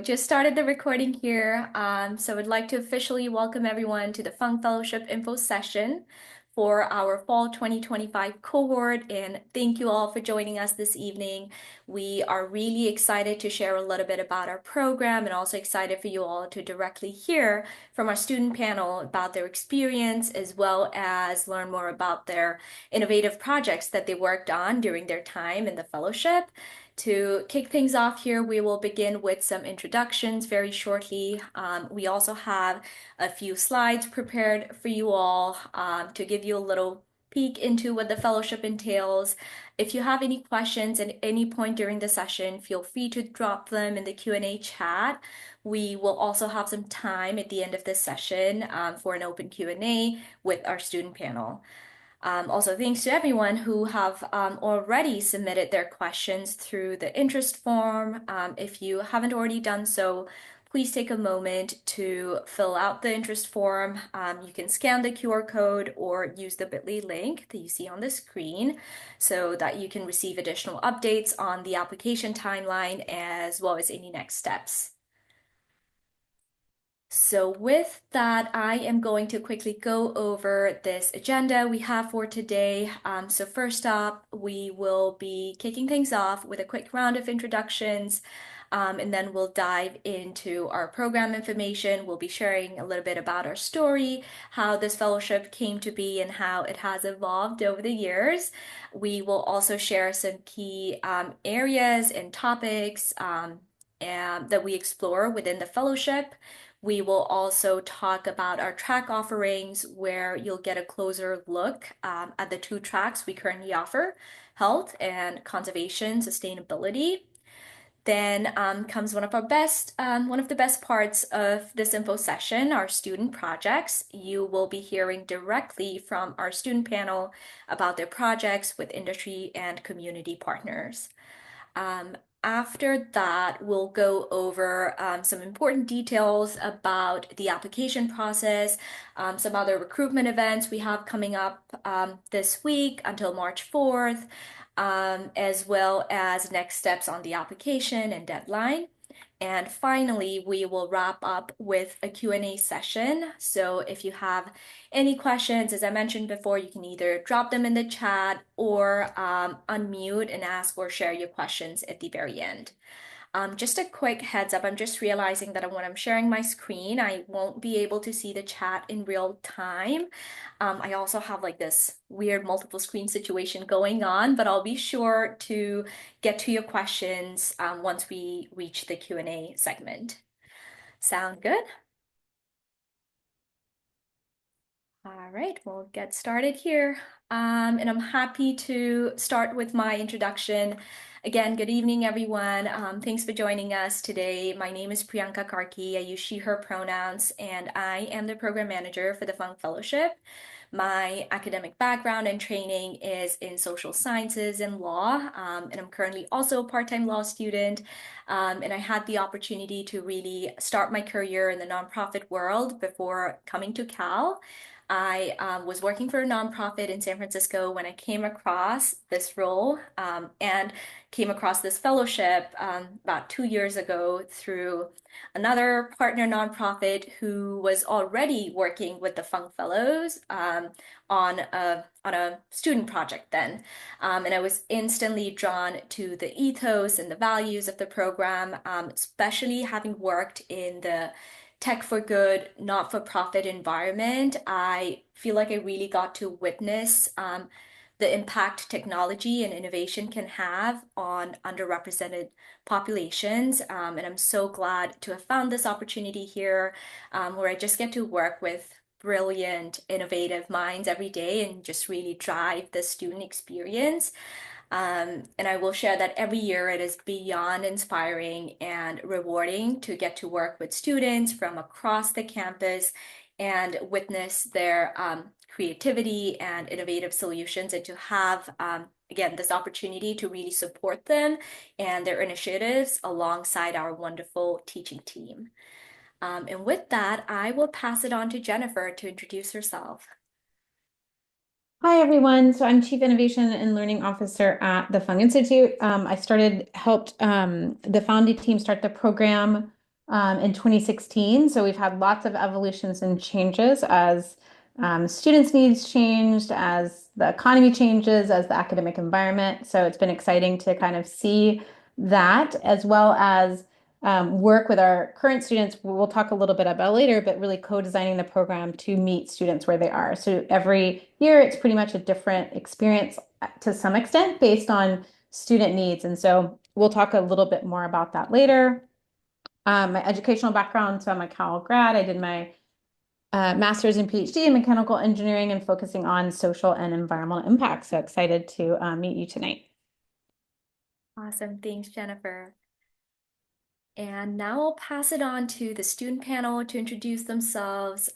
just started the recording here. So I'd like to officially welcome everyone to the Fung Fellowship info session for our fall 2025 cohort. And thank you all for joining us this evening. We are really excited to share a little bit about our program and also excited for you all to directly hear from our student panel about their experience as well as learn more about their innovative projects that they worked on during their time in the fellowship. To kick things off here, we will begin with some introductions very shortly. We also have a few slides prepared for you all to give you a little peek into what the fellowship entails. If you have any questions at any point during the session, feel free to drop them in the Q&A chat. We will also have some time at the end of this session for an open Q&A with our student panel. Also, thanks to everyone who have already submitted their questions through the interest form. If you haven't already done so, please take a moment to fill out the interest form. You can scan the QR code or use the bit.ly link that you see on the screen so that you can receive additional updates on the application timeline as well as any next steps. So with that, I am going to quickly go over this agenda we have for today. So first up, we will be kicking things off with a quick round of introductions, and then we'll dive into our program information. We'll be sharing a little bit about our story, how this fellowship came to be, and how it has evolved over the years. We will also share some key areas and topics and that we explore within the fellowship. We will also talk about our track offerings, where you'll get a closer look at the two tracks we currently offer, health and conservation sustainability. Then comes one of the best parts of this info session, our student projects. You will be hearing directly from our student panel about their projects with industry and community partners. After that, we'll go over some important details about the application process, some other recruitment events we have coming up this week until March 4th, as well as next steps on the application and deadline. And finally, we will wrap up with a Q&A session. So if you have any questions, as I mentioned before, you can either drop them in the chat or unmute and ask or share your questions at the very end. Just a quick heads up, I'm just realizing that when I'm sharing my screen, I won't be able to see the chat in real time. I also have like this weird multiple screen situation going on, but I'll be sure to get to your questions once we reach the Q&A segment. Sound good? All right, we'll get started here. And I'm happy to start with my introduction. Again, good evening, everyone. Thanks for joining us today. My name is Priyanka Karki. I use she, her pronouns, and I am the program manager for the Fung Fellowship. My academic background and training is in social sciences and law, and I'm currently also a part-time law student. And I had the opportunity to really start my career in the nonprofit world before coming to Cal. I was working for a nonprofit in San Francisco when I came across this role and came across this fellowship about 2 years ago through another partner nonprofit who was already working with the Fung Fellows on a student project then. And I was instantly drawn to the ethos and the values of the program, especially having worked in the tech for good, not-for-profit environment. I feel like I really got to witness the impact technology and innovation can have on underrepresented populations. And I'm so glad to have found this opportunity here where I just get to work with brilliant, innovative minds every day and just really drive the student experience. And I will share that every year it is beyond inspiring and rewarding to get to work with students from across the campus and witness their creativity and innovative solutions, and to have, again, this opportunity to really support them and their initiatives alongside our wonderful teaching team. And with that, I will pass it on to Jennifer to introduce herself. Hi, everyone. So I'm Chief Innovation and Learning Officer at the Fung Institute. I helped the founding team start the program in 2016. So we've had lots of evolutions and changes as students' needs changed, as the economy changes, as the academic environment. So it's been exciting to kind of see that as well as work with our current students. We'll talk a little bit about later, but really co-designing the program to meet students where they are. So every year it's pretty much a different experience to some extent based on student needs. And so we'll talk a little bit more about that later. My educational background, so I'm a Cal grad. I did my master's and PhD in mechanical engineering and focusing on social and environmental impact. So excited to meet you tonight. Awesome. Thanks, Jennifer. And now I'll pass it on to the student panel to introduce themselves.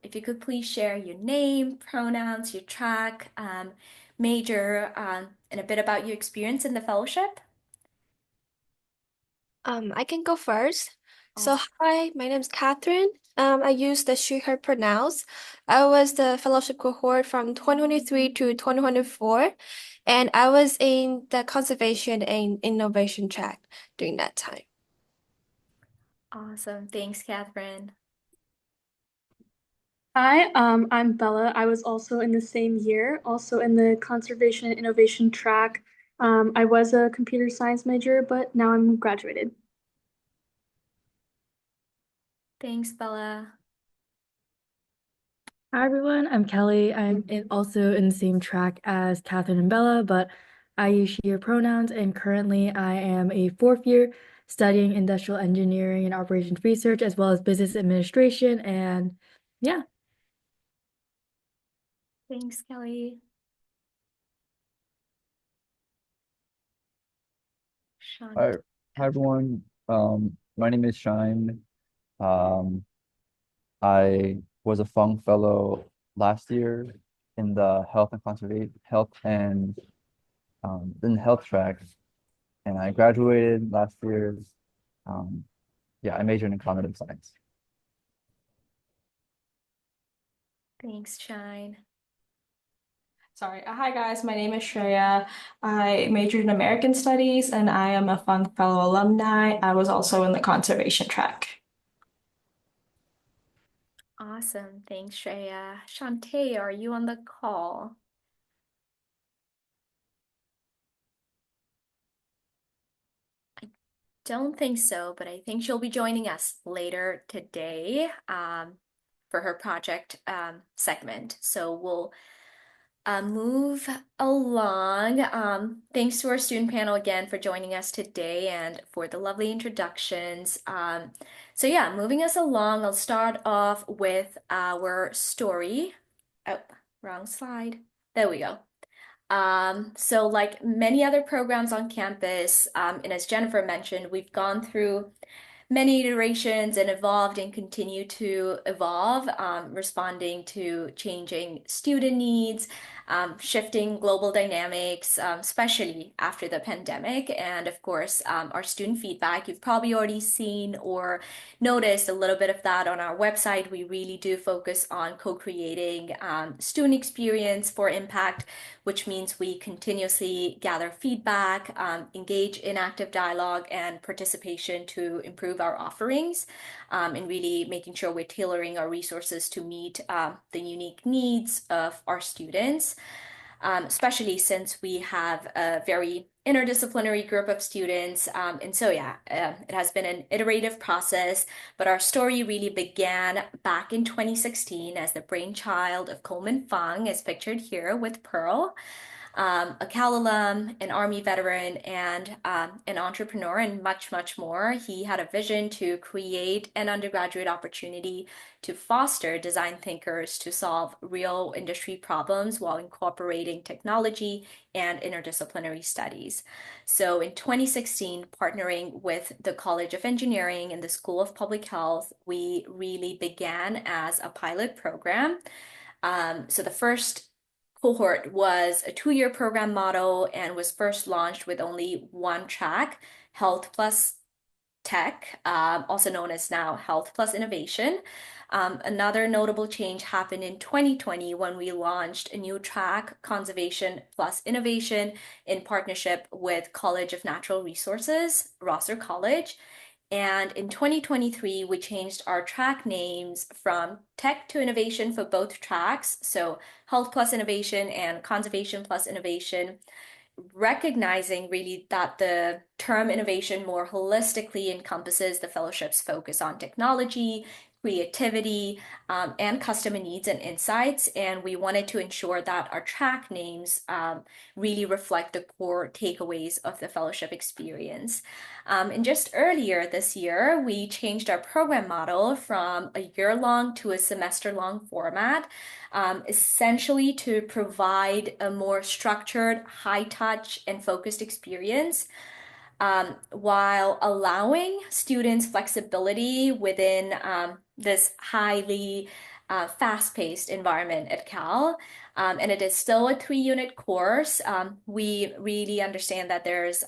If you could please share your name, pronouns, your track, major, and a bit about your experience in the fellowship. I can go first. So, Awesome. hi, my name is Catherine. I use the she, her pronouns. I was the fellowship cohort from 2023 to 2024, and I was in the conservation and innovation track during that time. Awesome. Thanks, Catherine. Hi, I'm Bella. I was also in the same year, also in the conservation and innovation track. I was a computer science major, but now I'm graduated. Thanks, Bella. Hi everyone, I'm Kelly. Also in the same track as Catherine and Bella, but I use she, her pronouns, and currently I am a fourth year studying industrial engineering and operations research as well as business administration. And yeah. Thanks, Kelly. Hi, Shant. hi everyone. My name is Shine. Um, I was a Fung Fellow last year in the health and in health track, and I graduated last year. Um, yeah, I majored in cognitive science. Thanks, Shine. Sorry. Hi guys, my name is Shreya. I majored in American Studies and I am a Fung Fellow alumni. I was also in the conservation track. Awesome. Thanks, Shreya. Shantae, are you on the call? Don't think so, but I think she'll be joining us later today for her project segment. So we'll move along. Thanks to our student panel again for joining us today and for the lovely introductions. So yeah, moving us along, I'll start off with our story. Oh, wrong slide. There we go. So like many other programs on campus, and as Jennifer mentioned, we've gone through many iterations and evolved and continue to evolve, responding to changing student needs, shifting global dynamics, especially after the pandemic, and of course, our student feedback. You've probably already seen or noticed a little bit of that on our website. We really do focus on co-creating student experience for impact, which means we continuously gather feedback, engage in active dialogue and participation to improve our offerings, and really making sure we're tailoring our resources to meet the unique needs of our students, especially since we have a very interdisciplinary group of students. And so, yeah, it has been an iterative process, but our story really began back in 2016 as the brainchild of Coleman Fung, as pictured here with Pearl, a Cal alum, an Army veteran, and an entrepreneur, and much, much more. He had a vision to create an undergraduate opportunity to foster design thinkers to solve real industry problems while incorporating technology and interdisciplinary studies. So in 2016, partnering with the College of Engineering and the School of Public Health, we really began as a pilot program. So the first cohort was a 2-year program model and was first launched with only one track, Health Plus Tech, also known as now Health Plus Innovation. Another notable change happened in 2020 when we launched a new track, Conservation Plus Innovation, in partnership with College of Natural Resources, Rosser College. And in 2023, we changed our track names from Tech to Innovation for both tracks, so Health plus Innovation and Conservation plus Innovation, recognizing really that the term innovation more holistically encompasses the fellowship's focus on technology, creativity, and customer needs and insights. And we wanted to ensure that our track names really reflect the core takeaways of the fellowship experience. And just earlier this year, we changed our program model from a year-long to a semester-long format, essentially to provide a more structured, high-touch, and focused experience, while allowing students flexibility within this highly fast-paced environment at Cal. And it is still a 3-unit course. We really understand that there's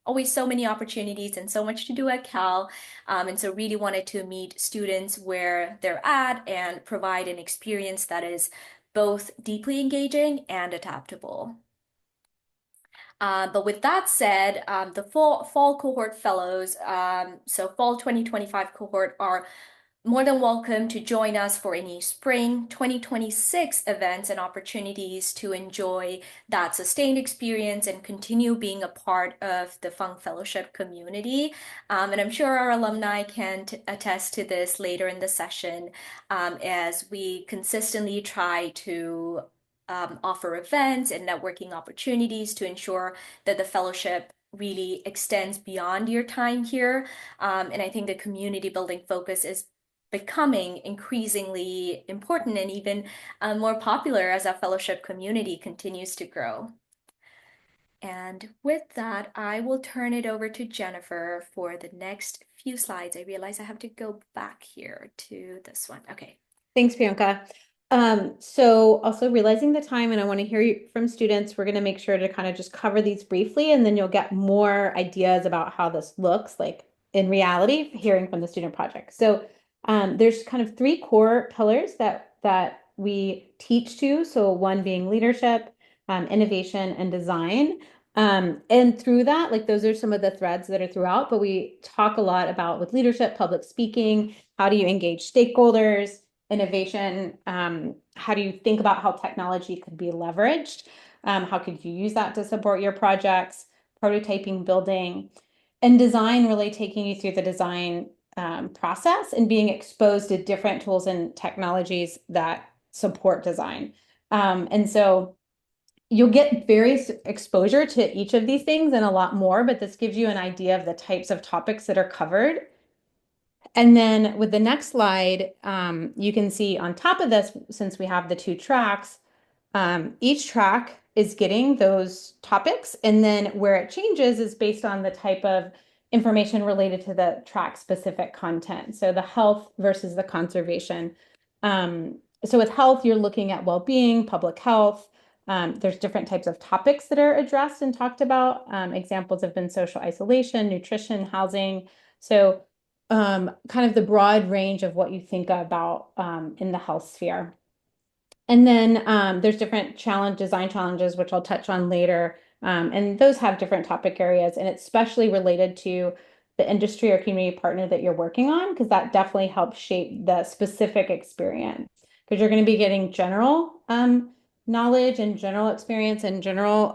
always so many opportunities and so much to do at Cal. And so really wanted to meet students where they're at and provide an experience that is both deeply engaging and adaptable. But with that said, the fall cohort fellows, so fall 2025 cohort, are more than welcome to join us for any spring 2026 events and opportunities to enjoy that sustained experience and continue being a part of the Fung Fellowship community. And I'm sure our alumni can attest to this later in the session, as we consistently try to offer events and networking opportunities to ensure that the fellowship really extends beyond your time here. And I think the community building focus is becoming increasingly important and even more popular as our fellowship community continues to grow. And with that, I will turn it over to Jennifer for the next few slides. I realize I have to go back here to this one. Okay. Thanks, Priyanka. So also realizing the time, and I want to hear from students, we're going to make sure to kind of just cover these briefly, and then you'll get more ideas about how this looks like in reality, hearing from the student project. So there's kind of 3 core pillars that we teach to. So one being leadership, innovation, and design. And through that, like those are some of the threads that are throughout, but we talk a lot about with leadership, public speaking, how do you engage stakeholders, innovation, how do you think about how technology could be leveraged? How could you use that to support your projects, prototyping, building, and design, really taking you through the design process and being exposed to different tools and technologies that support design. And so you'll get various exposure to each of these things and a lot more, but this gives you an idea of the types of topics that are covered. And then with the next slide, you can see on top of this, since we have the 2 tracks, each track is getting those topics. And then where it changes is based on the type of information related to the track specific content. So the health versus the conservation. So with health, you're looking at well-being, public health. There's different types of topics that are addressed and talked about. Examples have been social isolation, nutrition, housing. So kind of the broad range of what you think about in the health sphere. And then there's different design challenges, which I'll touch on later. And those have different topic areas, and it's especially related to the industry or community partner that you're working on, because that definitely helps shape the specific experience. Because you're going to be getting general knowledge and general experience and general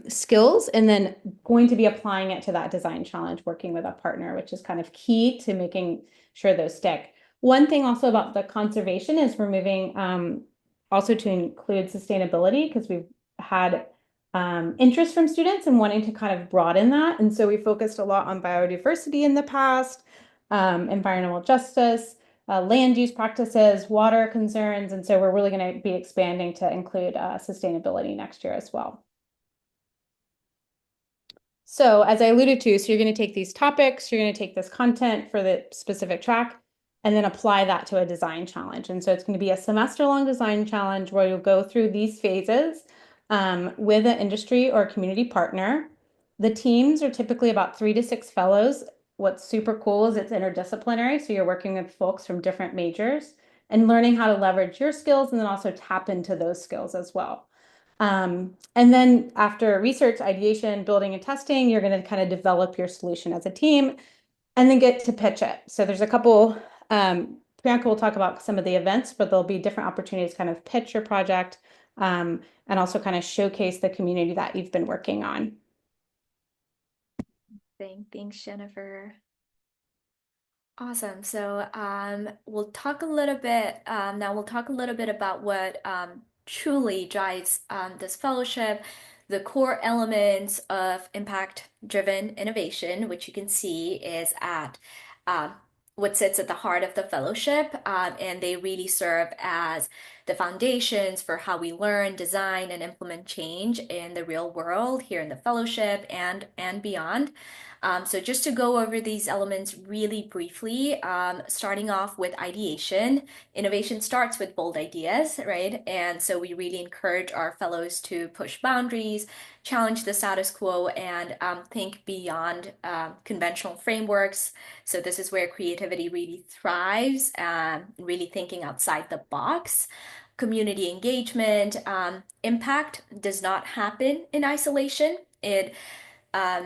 skills, and then going to be applying it to that design challenge, working with a partner, which is kind of key to making sure those stick. One thing also about the conservation is we're moving also to include sustainability, because we've had interest from students and wanting to kind of broaden that. And so we focused a lot on biodiversity in the past, environmental justice, land use practices, water concerns. And so we're really going to be expanding to include sustainability next year as well. So as I alluded to, so you're going to take these topics, you're going to take this content for the specific track, and then apply that to a design challenge. And so it's going to be a semester-long design challenge where you'll go through these phases with an industry or community partner. The teams are typically about 3 to 6 fellows. What's super cool is it's interdisciplinary, so you're working with folks from different majors and learning how to leverage your skills and then also tap into those skills as well. And then after research, ideation, building, and testing, you're going to kind of develop your solution as a team. and then get to pitch it. So there's a couple, Priyanka will talk about some of the events, but there'll be different opportunities to kind of pitch your project, and also kind of showcase the community that you've been working on. Thanks, Jennifer. Awesome. So we'll talk a little bit now. We'll talk a little bit about what truly drives this fellowship, the core elements of impact-driven innovation, which you can see is at um, what sits at the heart of the fellowship, and they really serve as the foundations for how we learn, design, and implement change in the real world here in the fellowship and beyond. So just to go over these elements really briefly, starting off with ideation. Innovation starts with bold ideas, right? And so we really encourage our fellows to push boundaries, challenge the status quo, and think beyond conventional frameworks. So this is where creativity really thrives, really thinking outside the box. Community engagement, impact does not happen in isolation. It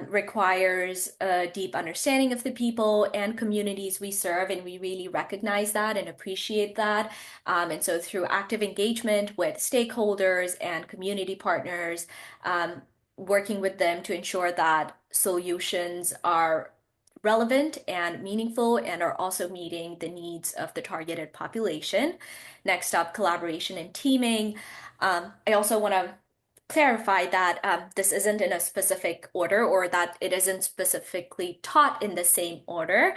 requires a deep understanding of the people and communities we serve, and we really recognize that and appreciate that. And so through active engagement with stakeholders and community partners, working with them to ensure that solutions are relevant and meaningful and are also meeting the needs of the targeted population. Next up, collaboration and teaming. I also want to clarify that this isn't in a specific order or that it isn't specifically taught in the same order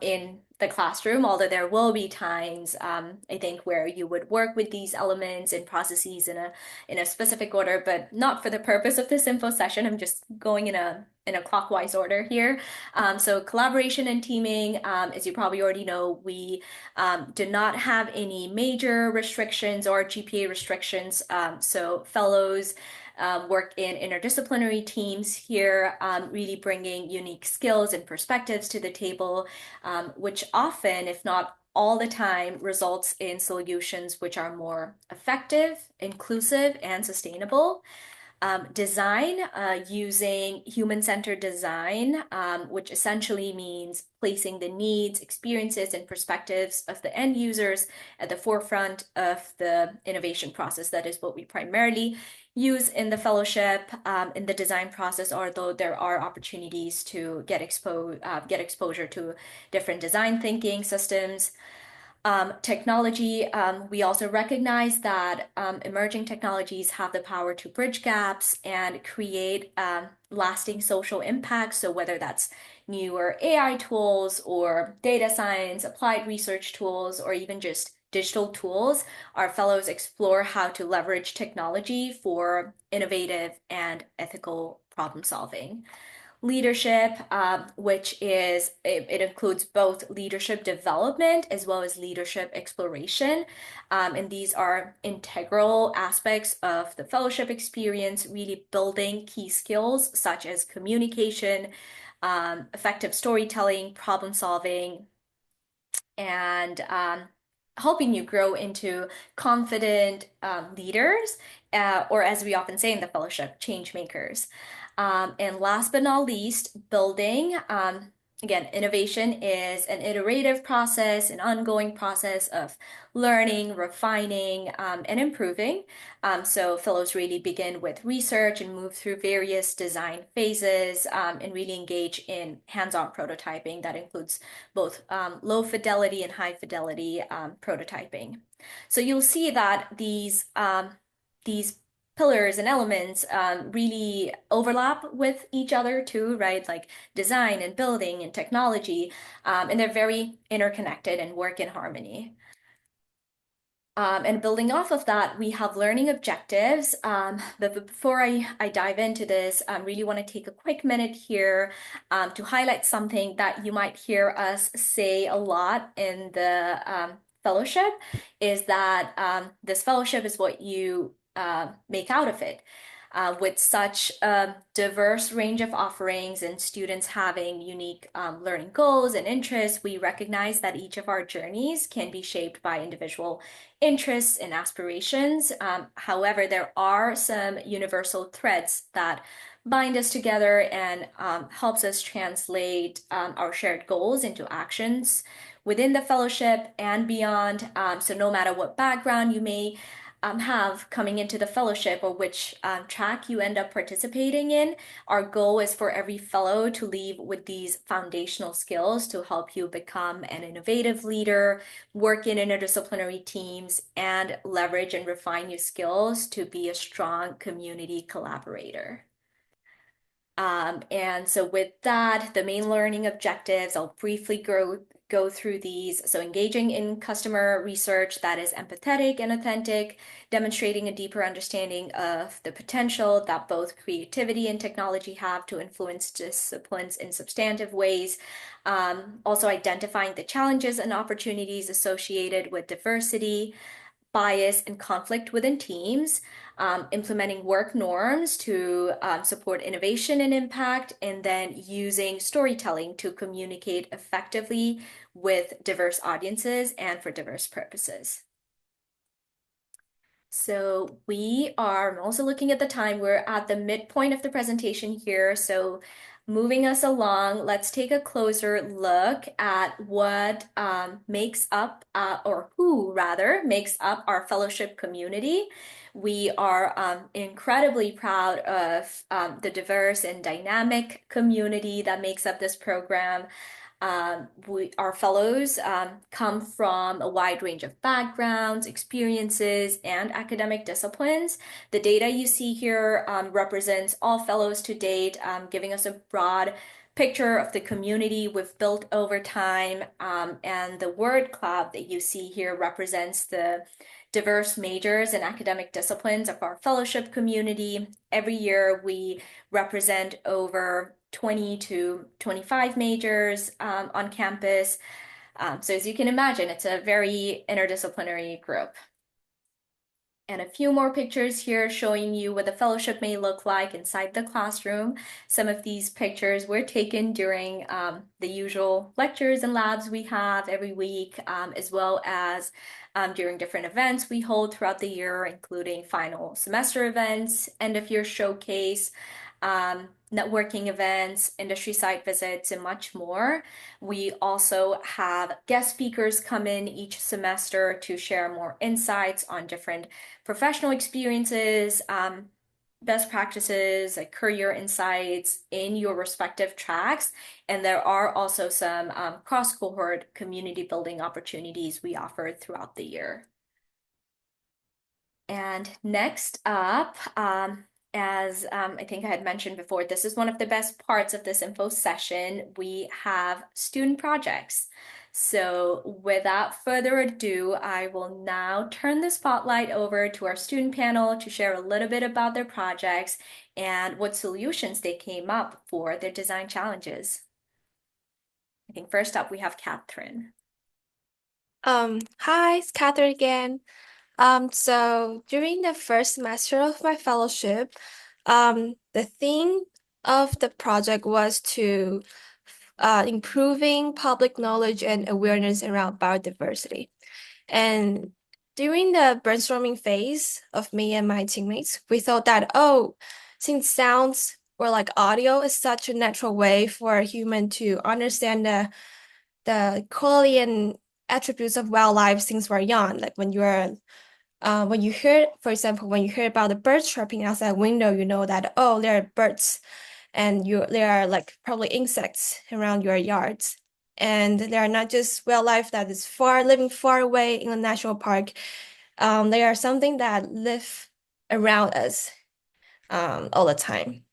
in the classroom, although there will be times I think where you would work with these elements and processes in a specific order, but not for the purpose of this info session. I'm just going in a clockwise order here. So collaboration and teaming, as you probably already know, we do not have any major restrictions or GPA restrictions. So fellows work in interdisciplinary teams here, really bringing unique skills and perspectives to the table, which often, if not all the time, results in solutions which are more effective, inclusive, and sustainable. Design, using human-centered design, which essentially means placing the needs, experiences, and perspectives of the end users at the forefront of the innovation process. That is what we primarily use in the fellowship, in the design process, although there are opportunities to get exposure to different design thinking systems. Technology, we also recognize that emerging technologies have the power to bridge gaps and create lasting social impact. So whether that's newer AI tools or data science, applied research tools, or even just digital tools, our fellows explore how to leverage technology for innovative and ethical problem solving. Leadership, which is, it includes both leadership development as well as leadership exploration. And these are integral aspects of the fellowship experience, really building key skills such as communication, effective storytelling, problem solving, and helping you grow into confident leaders, or as we often say in the fellowship, change makers. And last but not least, building. Again, innovation is an iterative process, an ongoing process of learning, refining, and improving. So fellows really begin with research and move through various design phases, and really engage in hands-on prototyping that includes both low fidelity and high fidelity prototyping. So you'll see that these pillars and elements really overlap with each other too, right? Like design and building and technology, and they're very interconnected and work in harmony. And building off of that, we have learning objectives. But before I dive into this, I really want to take a quick minute here to highlight something that you might hear us say a lot in the fellowship, is that this fellowship is what you make out of it. With such a diverse range of offerings and students having unique learning goals and interests, we recognize that each of our journeys can be shaped by individual interests and aspirations. However, there are some universal threads that bind us together and helps us translate our shared goals into actions within the fellowship and beyond. So no matter what background you may have coming into the fellowship or which track you end up participating in, our goal is for every fellow to leave with these foundational skills to help you become an innovative leader, work in interdisciplinary teams, and leverage and refine your skills to be a strong community collaborator. And so with that, the main learning objectives, I'll briefly go through these. So engaging in customer research that is empathetic and authentic, demonstrating a deeper understanding of the potential that both creativity and technology have to influence disciplines in substantive ways. Also identifying the challenges and opportunities associated with diversity, bias, and conflict within teams, implementing work norms to support innovation and impact, and then using storytelling to communicate effectively with diverse audiences and for diverse purposes. So I'm also looking at the time, we're at the midpoint of the presentation here. So moving us along, let's take a closer look at what makes up, or who rather, makes up our fellowship community. We are incredibly proud of the diverse and dynamic community that makes up this program. Our fellows come from a wide range of backgrounds, experiences, and academic disciplines. The data you see here represents all fellows to date, giving us a broad picture of the community we've built over time. And the word cloud that you see here represents the diverse majors and academic disciplines of our fellowship community. Every year we represent over 20 to 25 majors on campus. So as you can imagine, it's a very interdisciplinary group. And a few more pictures here showing you what the fellowship may look like inside the classroom. Some of these pictures were taken during the usual lectures and labs we have every week, as well as during different events we hold throughout the year, including final semester events, end of year showcase, networking events, industry site visits, and much more. We also have guest speakers come in each semester to share more insights on different professional experiences, best practices, like career insights in your respective tracks. And there are also some cross-cohort community building opportunities we offer throughout the year. And next up, as I think I had mentioned before, this is one of the best parts of this info session. We have student projects. So without further ado, I will now turn the spotlight over to our student panel to share a little bit about their projects and what solutions they came up for their design challenges. I think first up we have Catherine. Hi, it's Catherine again. So during the first semester of my fellowship, the theme of the project was to improving public knowledge and awareness around biodiversity. And during the brainstorming phase of me and my teammates, we thought that, oh, since sounds or like audio is such a natural way for a human to understand the quality and attributes of wildlife since we're young, like when you hear, for example, when you hear about the birds chirping outside a window, you know that, oh, there are birds and there are like probably insects around your yards. And they are not just wildlife that is living far away in a national park. They are something that live around us all the time.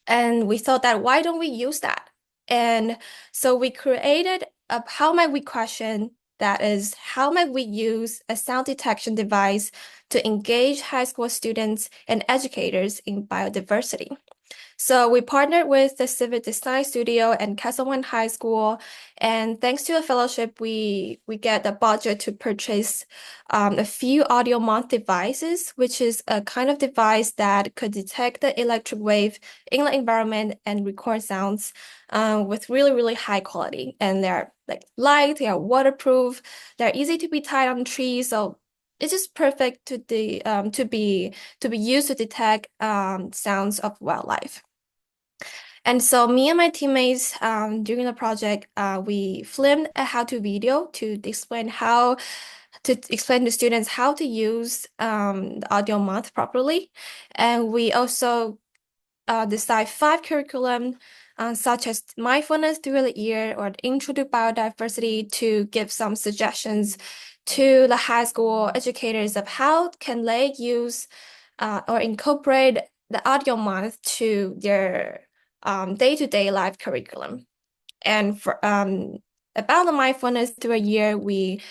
And we thought that why don't we use that? And so we created a how might we question that is, how might we use a sound detection device to engage high school students and educators in biodiversity? So we partnered with the Civic Design Studio and Castleman High School, and thanks to a fellowship, we get the budget to purchase a few audio month devices, which is a kind of device that could detect the electric wave in the environment and record sounds with really, really high quality. And they're like light, they are waterproof, they're easy to be tied on trees, so it's just perfect to be used to detect sounds of wildlife. And so me and my teammates during the project, we filmed a how-to video to explain to students how to use the audio month properly. And we also decide 5 curriculum such as mindfulness through the ear or intro to biodiversity to give some suggestions to the high school educators of how can they use or incorporate the audio month to their day-to-day life curriculum. And for about the mindfulness through a year, we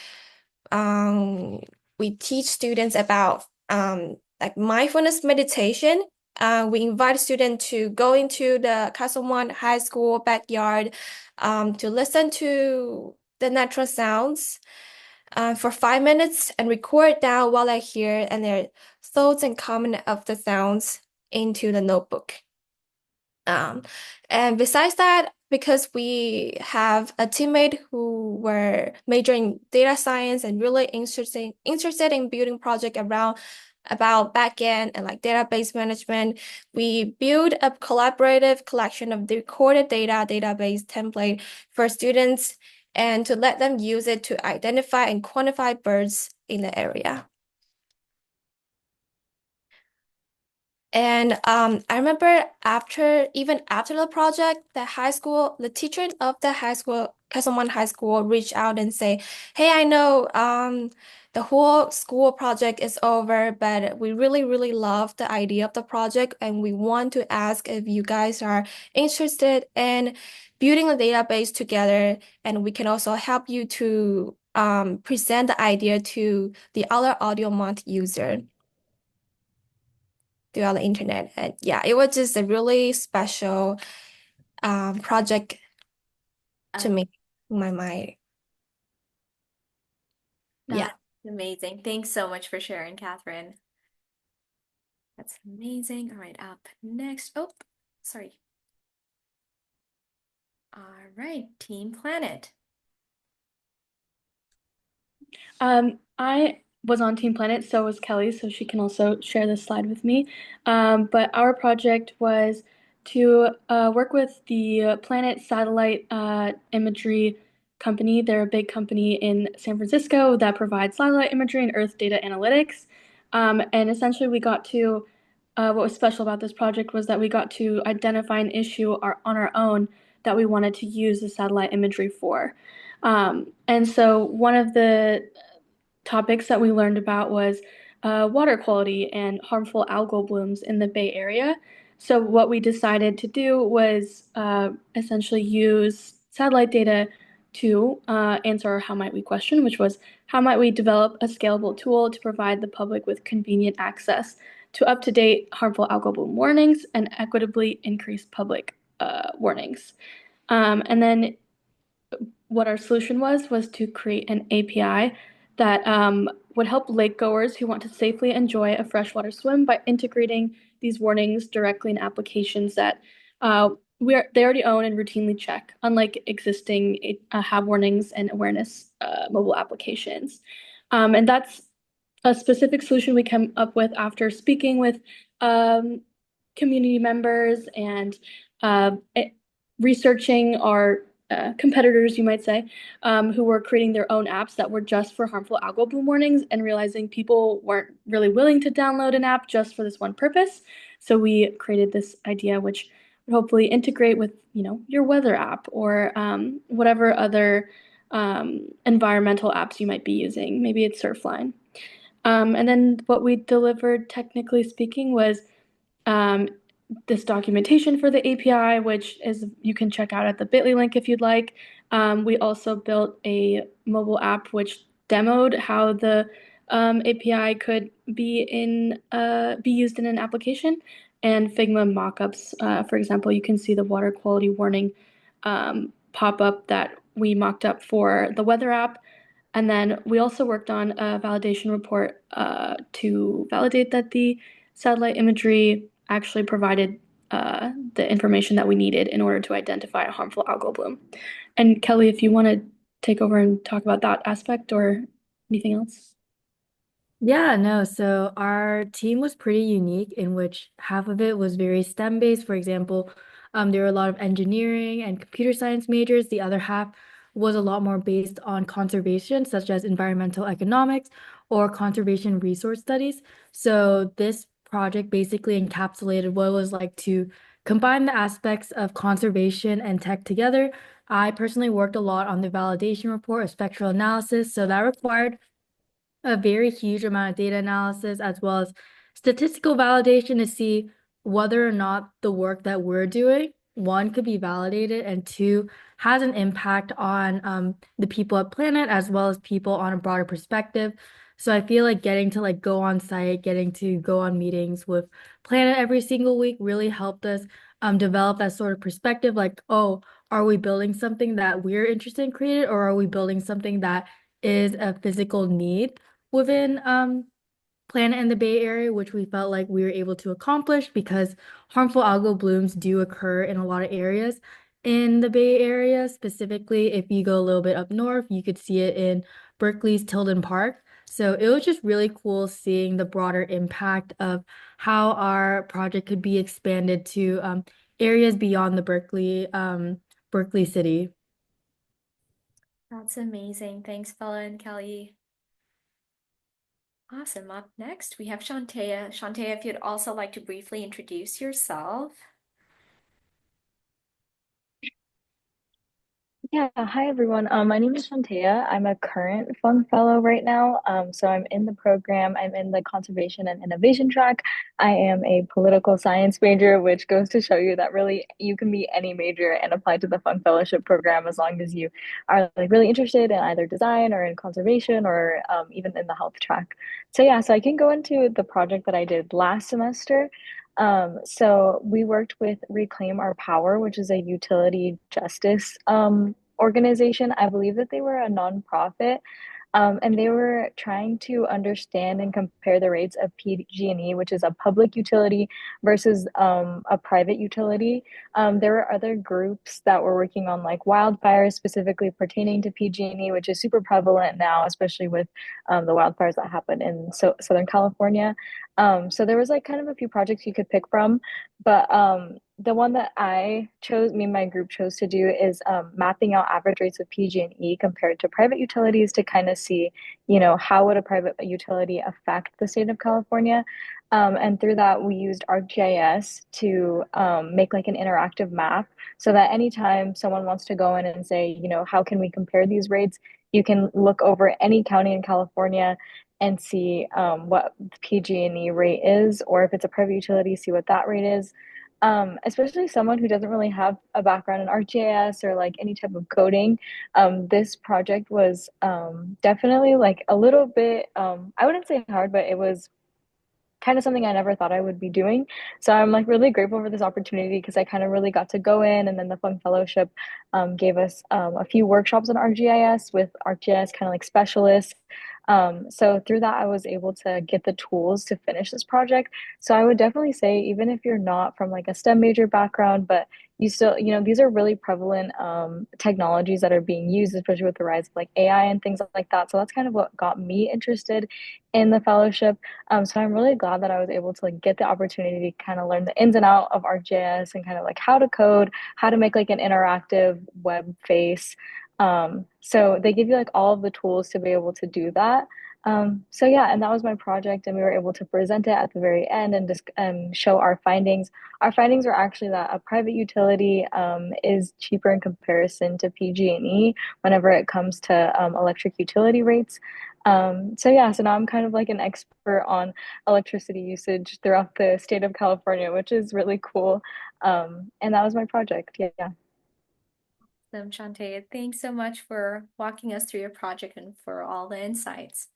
teach students about like mindfulness meditation. We invite students to go into the Castleman High School backyard to listen to the natural sounds for 5 minutes and record down what I hear and their thoughts and comment of the sounds into the notebook. And besides that, because we have a teammate who were majoring data science and really interested in building project around about backend and like database management, we build a collaborative collection of the recorded data database template for students and to let them use it to identify and quantify birds in the area. And I remember even after the project, the teacher of the high school, Castleman High School, reached out and say, "Hey, I know the whole school project is over, but we really, really love the idea of the project, and we want to ask if you guys are interested in building a database together, and we can also help you to present the idea to the other audio month user." Throughout the internet. And yeah, it was just a really special project to Um, me in my mind. Yeah. that's amazing. Thanks so much for sharing, Catherine. That's amazing. All right, up next. Oh, sorry. All right, Team Planet. I was on Team Planet, so was Kelly, so she can also share this slide with me. But our project was to work with the Planet Satellite Imagery Company. They're a big company in San Francisco that provides satellite imagery and Earth data analytics. And essentially, we got to what was special about this project was that we got to identify an issue on our own that we wanted to use the satellite imagery for. And so one of the topics that we learned about was water quality and harmful algal blooms in the Bay Area. So what we decided to do was essentially use satellite data to answer our how might we question, which was how might we develop a scalable tool to provide the public with convenient access to up-to-date harmful algal bloom warnings and equitably increase public warnings. And then what our solution was to create an API that would help lake goers who want to safely enjoy a freshwater swim by integrating these warnings directly in applications that they already own and routinely check, unlike existing HAB warnings and awareness mobile applications. And that's a specific solution we came up with after speaking with community members and researching our competitors, you might say, who were creating their own apps that were just for harmful algal bloom warnings and realizing people weren't really willing to download an app just for this one purpose. So we created this idea which would hopefully integrate with, your weather app or whatever other environmental apps you might be using. Maybe it's Surfline. And then what we delivered, technically speaking, was this documentation for the API, which is you can check out at the bit.ly link if you'd like. We also built a mobile app which demoed how the API could be used in an application. and Figma mockups. For example, you can see the water quality warning pop up that we mocked up for the weather app. And then we also worked on a validation report to validate that the satellite imagery actually provided the information that we needed in order to identify a harmful algal bloom. And Kelly, if you want to take over and talk about that aspect or anything else. Yeah, no. So our team was pretty unique in which half of it was very STEM based. For example, there were a lot of engineering and computer science majors. The other half was a lot more based on conservation, such as environmental economics or conservation resource studies. So this project basically encapsulated what it was like to combine the aspects of conservation and tech together. I personally worked a lot on the validation report of spectral analysis, so that required a very huge amount of data analysis as well as statistical validation to see whether or not the work that we're doing, one, could be validated, and two, has an impact on the people at Planet as well as people on a broader perspective. So I feel like getting to like go on site, getting to go on meetings with Planet every single week really helped us develop that sort of perspective, like, oh, are we building something that we're interested in creating, or are we building something that is a physical need within Planet in the Bay Area, which we felt like we were able to accomplish because harmful algal blooms do occur in a lot of areas in the Bay Area. Specifically, if you go a little bit up north, you could see it in Berkeley's Tilden Park. So it was just really cool seeing the broader impact of how our project could be expanded to areas beyond the Berkeley city. That's amazing. Thanks, Bella and Kelly. Awesome. Up next, we have Shantea. Shantea, if you'd also like to briefly introduce yourself. Yeah, hi everyone. My name is Shantea. I'm a current Fung Fellow right now. So I'm in the program. I'm in the conservation and innovation track. I am a political science major, which goes to show you that really you can be any major and apply to the Fung Fellowship program as long as you are like really interested in either design or in conservation or even in the health track. So yeah, so I can go into the project that I did last semester. So we worked with Reclaim Our Power, which is a utility justice organization. I believe that they were a nonprofit, and they were trying to understand and compare the rates of PG&E, which is a public utility, versus a private utility. There were other groups that were working on like wildfires specifically pertaining to PG&E, which is super prevalent now, especially with the wildfires that happened in Southern California. So there was like kind of a few projects you could pick from, but the one that me and my group chose to do is mapping out average rates of PG&E compared to private utilities to kind of see, how would a private utility affect the state of California? And through that, we used ArcGIS to make like an interactive map so that anytime someone wants to go in and say, how can we compare these rates? You can look over any county in California and see what the PG&E rate is, or if it's a private utility, see what that rate is. Especially someone who doesn't really have a background in ArcGIS or like any type of coding. This project was definitely like a little bit, I wouldn't say hard, but it was kind of something I never thought I would be doing. So I'm like really grateful for this opportunity because I kind of really got to go in, and then the Fung Fellowship gave us a few workshops on ArcGIS with ArcGIS kind of like specialists. So through that, I was able to get the tools to finish this project. So I would definitely say, even if you're not from like a STEM major background, but you still, these are really prevalent technologies that are being used, especially with the rise of like AI and things like that. So that's kind of what got me interested in the fellowship. So I'm really glad that I was able to like get the opportunity to kind of learn the ins and out of ArcGIS and kind of like how to code, how to make like an interactive web face. So they give you like all of the tools to be able to do that. So yeah, and that was my project, and we were able to present it at the very end and just show our findings. Our findings were actually that a private utility is cheaper in comparison to PG&E whenever it comes to electric utility rates. So yeah, so now I'm kind of like an expert on electricity usage throughout the state of California, which is really cool. And that was my project. Yeah. Shantae, thanks so much for walking us through your project and for all the insights.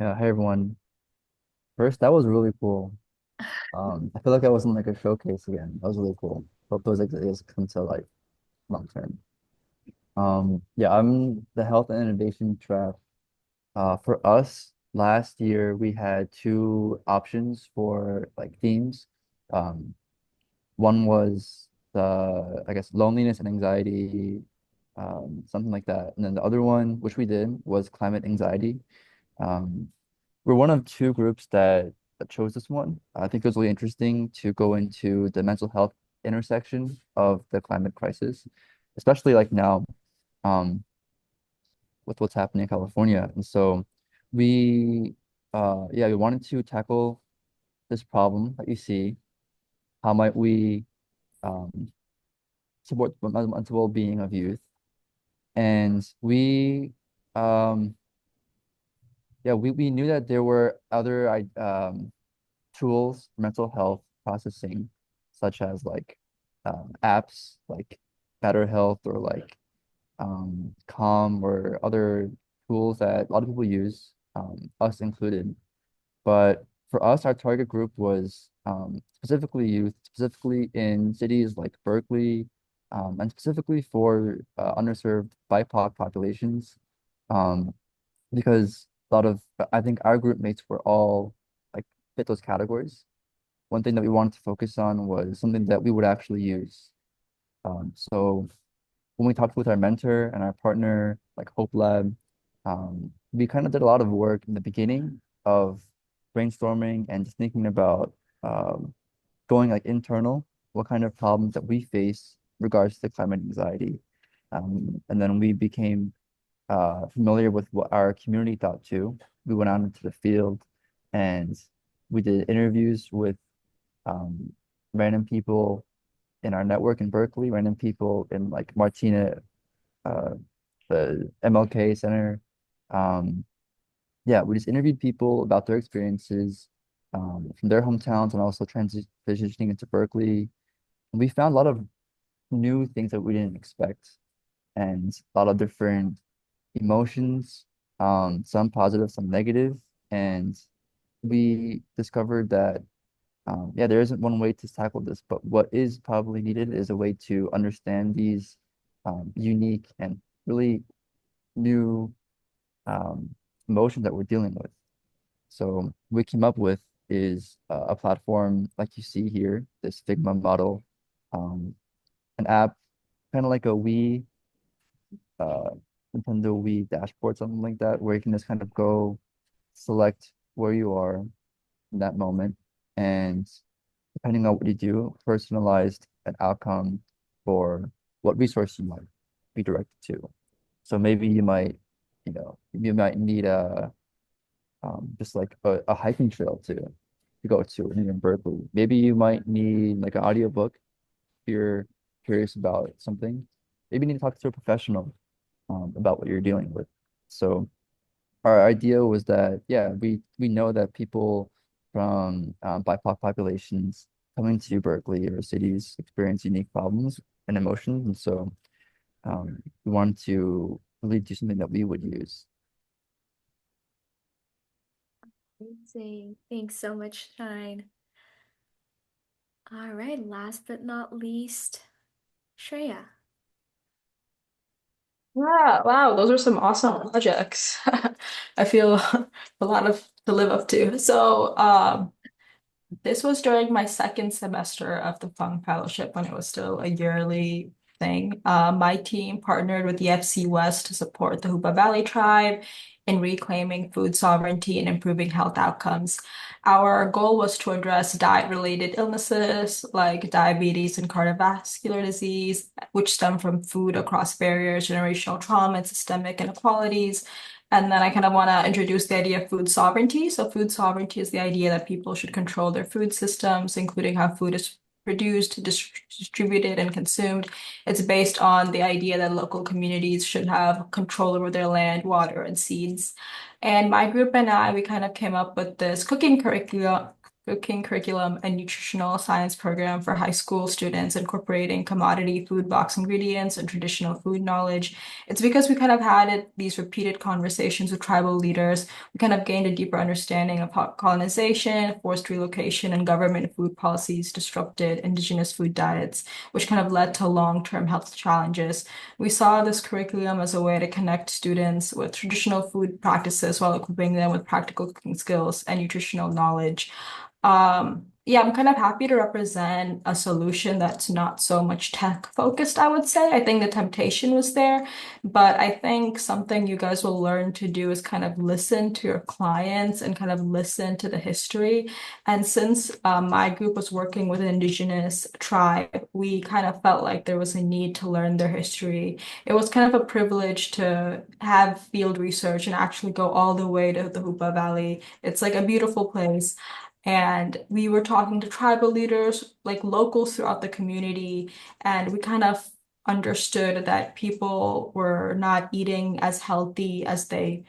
Yeah, hey everyone. First, that was really cool. I feel like I was in like a showcase again. That was really cool. Hope those ideas come to life long term. Yeah, I'm the health and innovation track. For us, last year we had two options for like themes. Um, One was I guess, loneliness and anxiety, something like that. And then the other one, which we did, was climate anxiety. Um, we're one of two groups that chose this one. I think it was really interesting to go into the mental health intersection of the climate crisis, especially like now, um, with what's happening in California. And so we, yeah, we wanted to tackle this problem that you see. How might we um, support the mental well-being of youth? And um, yeah, we knew that there were other tools for mental health processing, such as like apps like Better Health or like Calm or other tools that a lot of people use, us included. But for us, our target group was specifically youth, specifically in cities like Berkeley, and specifically for underserved BIPOC populations, um, because a lot of, I think our group mates were all like fit those categories. One thing that we wanted to focus on was something that we would actually use. So when we talked with our mentor and our partner, like Hope Lab, we kind of did a lot of work in the beginning of brainstorming and just thinking about um, going like internal, what kind of problems that we face regards to climate anxiety. And then we became familiar with what our community thought too. We went out into the field and we did interviews with um, random people in our network in Berkeley, random people in like Martina, uh, the MLK Center. Um, yeah, we just interviewed people about their experiences from their hometowns and also transitioning into Berkeley. And we found a lot of new things that we didn't expect and a lot of different emotions, some positive, some negative. And we discovered that yeah, there isn't one way to tackle this, but what is probably needed is a way to understand these unique and really new um, emotions that we're dealing with. So we came up with is a platform like you see here, this Figma model, um, an app, kind of like a Wii, uh, Nintendo Wii dashboard, something like that, where you can just kind of go select where you are in that moment, and depending on what you do, personalized an outcome for what resource you might be directed to. So maybe you might need a just like a hiking trail to go to in Berkeley. Maybe you might need like an audiobook if you're curious about something. Maybe you need to talk to a professional about what you're dealing with. So our idea was that, yeah, we know that people from BIPOC populations coming to Berkeley or cities experience unique problems and emotions, and so we wanted to really do something that we would use. Amazing. Thanks so much, Shine. All right, last but not least, Shreya. Yeah, wow, those are some awesome projects. I feel a lot of to live up to. So, this was during my second semester of the Fung Fellowship when it was still a yearly thing. My team partnered with the FC West to support the Hoopa Valley tribe in reclaiming food sovereignty and improving health outcomes. Our goal was to address diet-related illnesses like diabetes and cardiovascular disease, which stem from food across barriers, generational trauma, and systemic inequalities. And then I kind of want to introduce the idea of food sovereignty. So, food sovereignty is the idea that people should control their food systems, including how food is produced, distributed, and consumed. It's based on the idea that local communities should have control over their land, water, and seeds. And my group and I, we kind of came up with this cooking cooking curriculum and nutritional science program for high school students, incorporating commodity food box ingredients and traditional food knowledge. It's because we kind of had these repeated conversations with tribal leaders. We kind of gained a deeper understanding of how colonization, forced relocation, and government food policies disrupted indigenous food diets, which kind of led to long-term health challenges. We saw this curriculum as a way to connect students with traditional food practices while equipping them with practical cooking skills and nutritional knowledge. Yeah, I'm kind of happy to represent a solution that's not so much tech focused, I would say. I think the temptation was there, but I think something you guys will learn to do is kind of listen to your clients and kind of listen to the history. And since my group was working with an indigenous tribe, we kind of felt like there was a need to learn their history. It was kind of a privilege to have field research and actually go all the way to the Hoopa Valley. It's like a beautiful place. And we were talking to tribal leaders, like locals throughout the community, and we kind of understood that people were not eating as healthy as they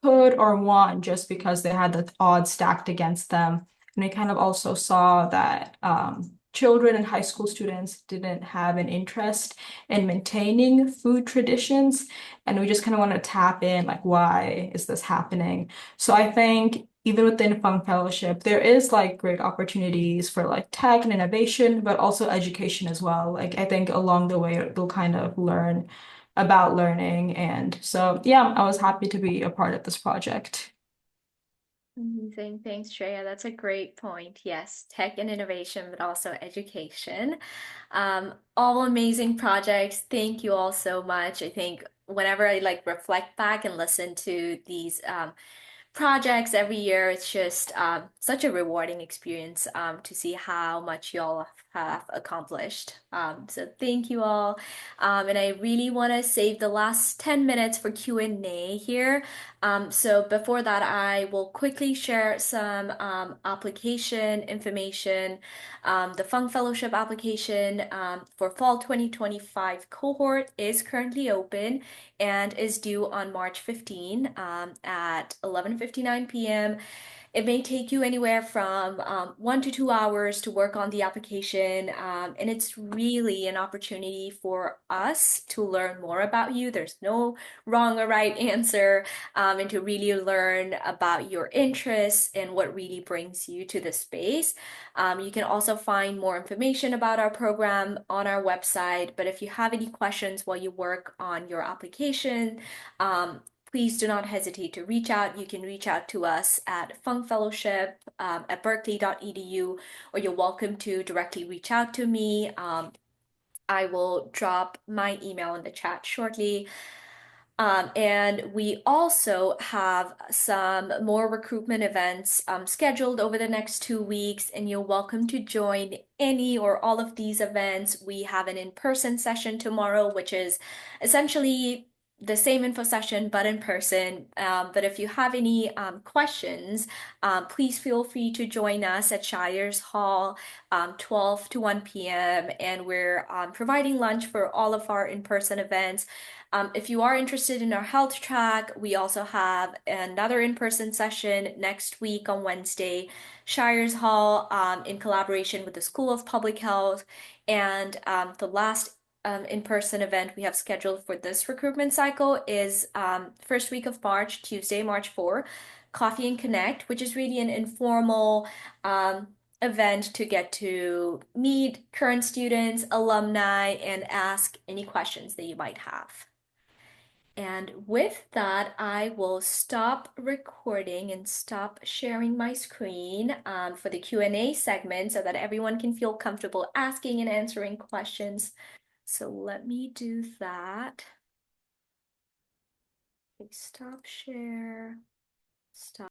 could or want just because they had the odds stacked against them. And we kind of also saw that children and high school students didn't have an interest in maintaining food traditions. And we just kind of want to tap in, like, why is this happening? So I think even within Fung Fellowship, there is like great opportunities for like tech and innovation, but also education as well. Like I think along the way, they'll kind of learn about learning. And so, yeah, I was happy to be a part of this project. Amazing. Thanks, Shreya. That's a great point. Yes, tech and innovation, but also education. All amazing projects. Thank you all so much. I think whenever I like reflect back and listen to these projects every year, it's just such a rewarding experience to see how much y'all have accomplished. So thank you all. And I really want to save the last 10 minutes for Q&A here. So before that, I will quickly share some application information. The Fung Fellowship application for fall 2025 cohort is currently open and is due on March 15 at 11:59 p.m. It may take you anywhere from 1 to 2 hours to work on the application, and it's really an opportunity for us to learn more about you. There's no wrong or right answer, and to really learn about your interests and what really brings you to the space. You can also find more information about our program on our website, but if you have any questions while you work on your application, please do not hesitate to reach out. You can reach out to us at Fung Fellowship at berkeley.edu, or you're welcome to directly reach out to me. I will drop my email in the chat shortly. And we also have some more recruitment events scheduled over the next 2 weeks, and you're welcome to join any or all of these events. We have an in-person session tomorrow, which is essentially the same info session but in person. But if you have any questions, please feel free to join us at Shires Hall 12 to 1 p.m. And we're providing lunch for all of our in-person events. If you are interested in our health track, we also have another in-person session next week on Wednesday, Shires Hall, in collaboration with the School of Public Health. And the last in-person event we have scheduled for this recruitment cycle is first week of March, Tuesday, March 4, Coffee and Connect, which is really an informal event to get to meet current students, alumni, and ask any questions that you might have. And with that, I will stop recording and stop sharing my screen for the Q&A segment so that everyone can feel comfortable asking and answering questions. So let me do that. Stop share, stop.